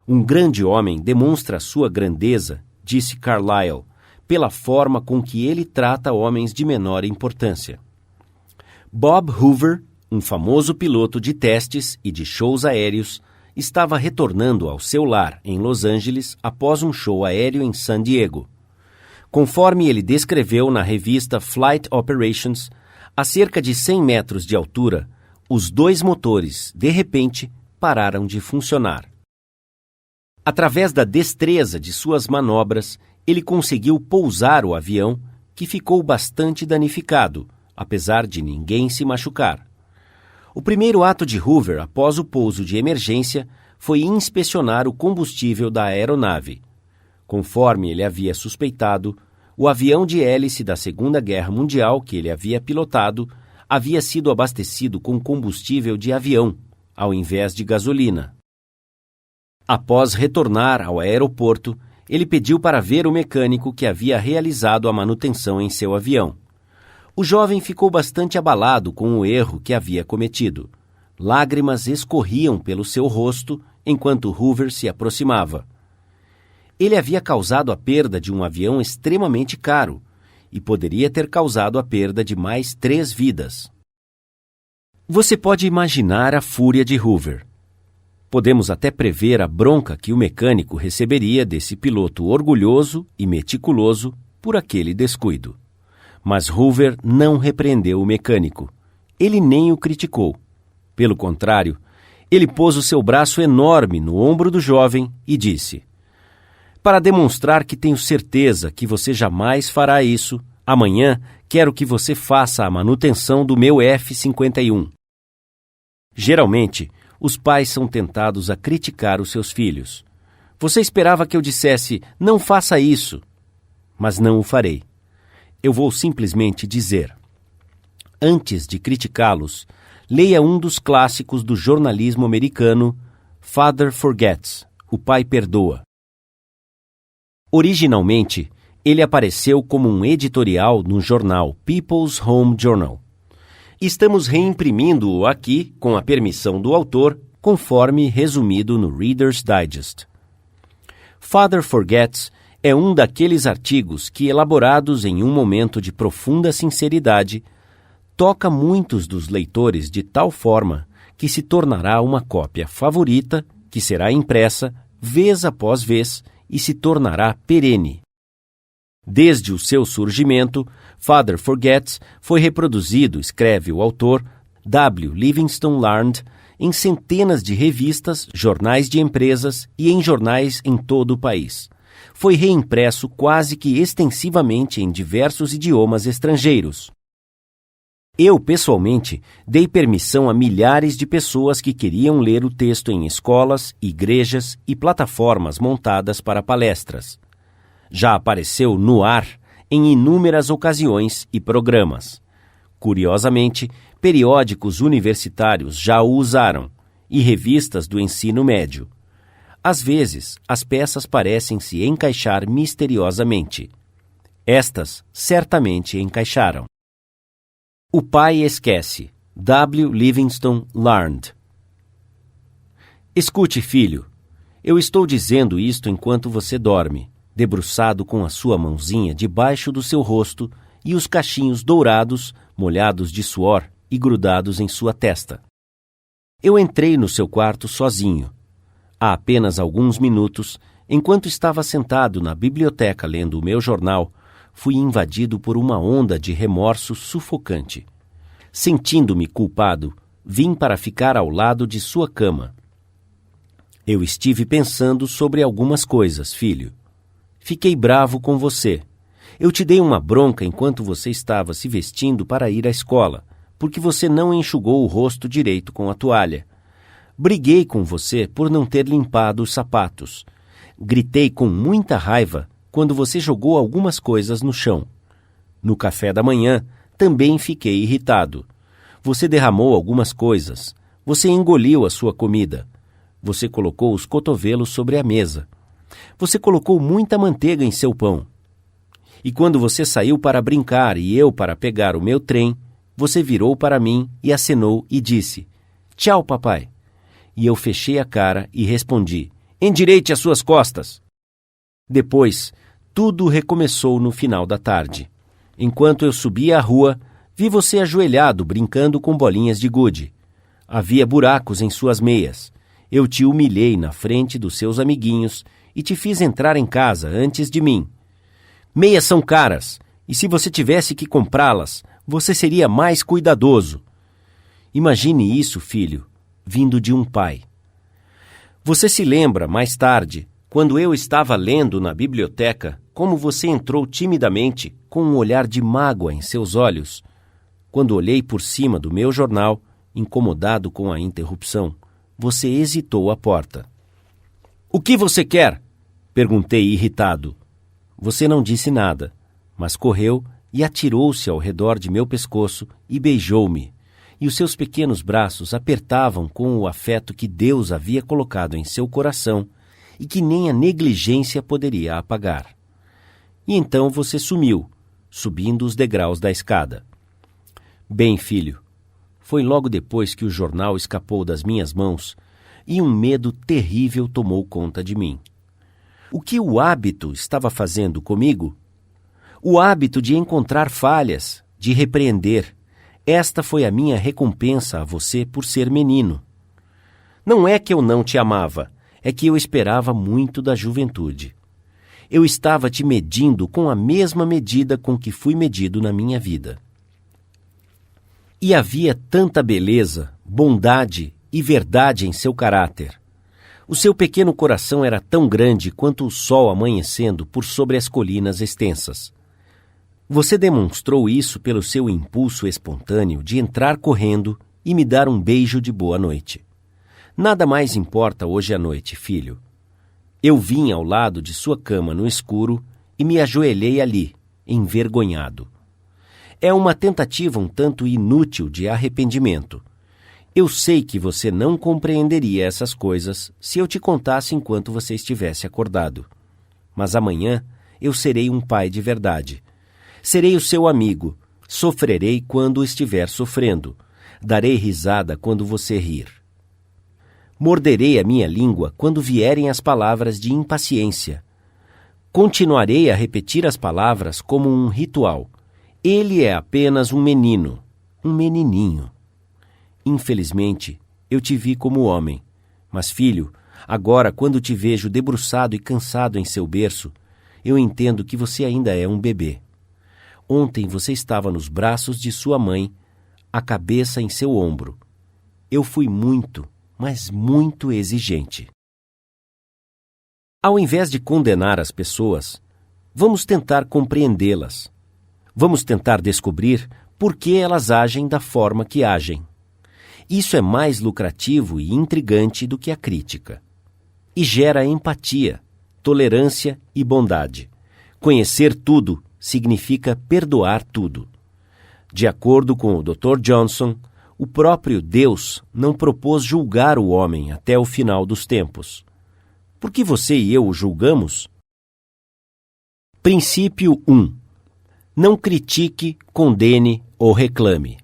Um grande homem demonstra sua grandeza, disse Carlyle, pela forma com que ele trata homens de menor importância. Bob Hoover, um famoso piloto de testes e de shows aéreos, estava retornando ao seu lar em Los Angeles após um show aéreo em San Diego. Conforme ele descreveu na revista Flight Operations, a cerca de 100 metros de altura, os dois motores, de repente, pararam de funcionar. Através da destreza de suas manobras, ele conseguiu pousar o avião, que ficou bastante danificado, apesar de ninguém se machucar. O primeiro ato de Hoover após o pouso de emergência foi inspecionar o combustível da aeronave. Conforme ele havia suspeitado, o avião de hélice da Segunda Guerra Mundial que ele havia pilotado havia sido abastecido com combustível de avião, ao invés de gasolina. Após retornar ao aeroporto, ele pediu para ver o mecânico que havia realizado a manutenção em seu avião. O jovem ficou bastante abalado com o erro que havia cometido. Lágrimas escorriam pelo seu rosto enquanto Hoover se aproximava. Ele havia causado a perda de um avião extremamente caro e poderia ter causado a perda de mais 3 vidas. Você pode imaginar a fúria de Hoover. Podemos até prever a bronca que o mecânico receberia desse piloto orgulhoso e meticuloso por aquele descuido. Mas Hoover não repreendeu o mecânico. Ele nem o criticou. Pelo contrário, ele pôs o seu braço enorme no ombro do jovem e disse: "Para demonstrar que tenho certeza que você jamais fará isso, amanhã quero que você faça a manutenção do meu F-51. Geralmente, os pais são tentados a criticar os seus filhos. Você esperava que eu dissesse, não faça isso, mas não o farei. Eu vou simplesmente dizer. Antes de criticá-los, leia um dos clássicos do jornalismo americano, Father Forgets, O Pai Perdoa. Originalmente, ele apareceu como um editorial no jornal People's Home Journal. Estamos reimprimindo-o aqui, com a permissão do autor, conforme resumido no Reader's Digest. Father Forgets é um daqueles artigos que, elaborados em um momento de profunda sinceridade, toca muitos dos leitores de tal forma que se tornará uma cópia favorita, que será impressa vez após vez e se tornará perene. Desde o seu surgimento, Father Forgets foi reproduzido, escreve o autor, W. Livingston Larned, em centenas de revistas, jornais de empresas e em jornais em todo o país. Foi reimpresso quase que extensivamente em diversos idiomas estrangeiros. Eu, pessoalmente, dei permissão a milhares de pessoas que queriam ler o texto em escolas, igrejas e plataformas montadas para palestras. Já apareceu no ar em inúmeras ocasiões e programas. Curiosamente, periódicos universitários já o usaram, e revistas do ensino médio. Às vezes, as peças parecem se encaixar misteriosamente. Estas certamente encaixaram. O pai esquece. W. Livingston Larned. Escute, filho. Eu estou dizendo isto enquanto você dorme, debruçado com a sua mãozinha debaixo do seu rosto e os cachinhos dourados, molhados de suor e grudados em sua testa. Eu entrei no seu quarto sozinho. Há apenas alguns minutos, enquanto estava sentado na biblioteca lendo o meu jornal, fui invadido por uma onda de remorso sufocante. Sentindo-me culpado, vim para ficar ao lado de sua cama. Eu estive pensando sobre algumas coisas, filho. Fiquei bravo com você. Eu te dei uma bronca enquanto você estava se vestindo para ir à escola, porque você não enxugou o rosto direito com a toalha. Briguei com você por não ter limpado os sapatos. Gritei com muita raiva quando você jogou algumas coisas no chão. No café da manhã, também fiquei irritado. Você derramou algumas coisas. Você engoliu a sua comida. Você colocou os cotovelos sobre a mesa. Você colocou muita manteiga em seu pão. E quando você saiu para brincar e eu para pegar o meu trem, você virou para mim e acenou e disse, "Tchau, papai." E eu fechei a cara e respondi, Endireite as suas costas. Depois, tudo recomeçou no final da tarde. Enquanto eu subia a rua, vi você ajoelhado brincando com bolinhas de gude. Havia buracos em suas meias. Eu te humilhei na frente dos seus amiguinhos e te fiz entrar em casa antes de mim. Meias são caras, e se você tivesse que comprá-las, você seria mais cuidadoso. Imagine isso, filho, vindo de um pai. Você se lembra, mais tarde, quando eu estava lendo na biblioteca, como você entrou timidamente, com um olhar de mágoa em seus olhos? Quando olhei por cima do meu jornal, incomodado com a interrupção, você hesitou à porta. O que você quer? Perguntei irritado. Você não disse nada, mas correu e atirou-se ao redor de meu pescoço e beijou-me, e os seus pequenos braços apertavam com o afeto que Deus havia colocado em seu coração e que nem a negligência poderia apagar. E então você sumiu, subindo os degraus da escada. Bem, filho, foi logo depois que o jornal escapou das minhas mãos e um medo terrível tomou conta de mim. O que o hábito estava fazendo comigo? O hábito de encontrar falhas, de repreender. Esta foi a minha recompensa a você por ser menino. Não é que eu não te amava, é que eu esperava muito da juventude. Eu estava te medindo com a mesma medida com que fui medido na minha vida. E havia tanta beleza, bondade e verdade em seu caráter. O seu pequeno coração era tão grande quanto o sol amanhecendo por sobre as colinas extensas. Você demonstrou isso pelo seu impulso espontâneo de entrar correndo e me dar um beijo de boa noite. Nada mais importa hoje à noite, filho. Eu vim ao lado de sua cama no escuro e me ajoelhei ali, envergonhado. É uma tentativa um tanto inútil de arrependimento. Eu sei que você não compreenderia essas coisas se eu te contasse enquanto você estivesse acordado. Mas amanhã eu serei um pai de verdade. Serei o seu amigo. Sofrerei quando estiver sofrendo. Darei risada quando você rir. Morderei a minha língua quando vierem as palavras de impaciência. Continuarei a repetir as palavras como um ritual. Ele é apenas um menino, um menininho. Infelizmente, eu te vi como homem. Mas, filho, agora, quando te vejo debruçado e cansado em seu berço, eu entendo que você ainda é um bebê. Ontem você estava nos braços de sua mãe, a cabeça em seu ombro. Eu fui muito, mas muito exigente. Ao invés de condenar as pessoas, vamos tentar compreendê-las. Vamos tentar descobrir por que elas agem da forma que agem. Isso é mais lucrativo e intrigante do que a crítica. E gera empatia, tolerância e bondade. Conhecer tudo significa perdoar tudo. De acordo com o Dr. Johnson, o próprio Deus não propôs julgar o homem até o final dos tempos. Por que você e eu o julgamos? Princípio 1. Não critique, condene ou reclame.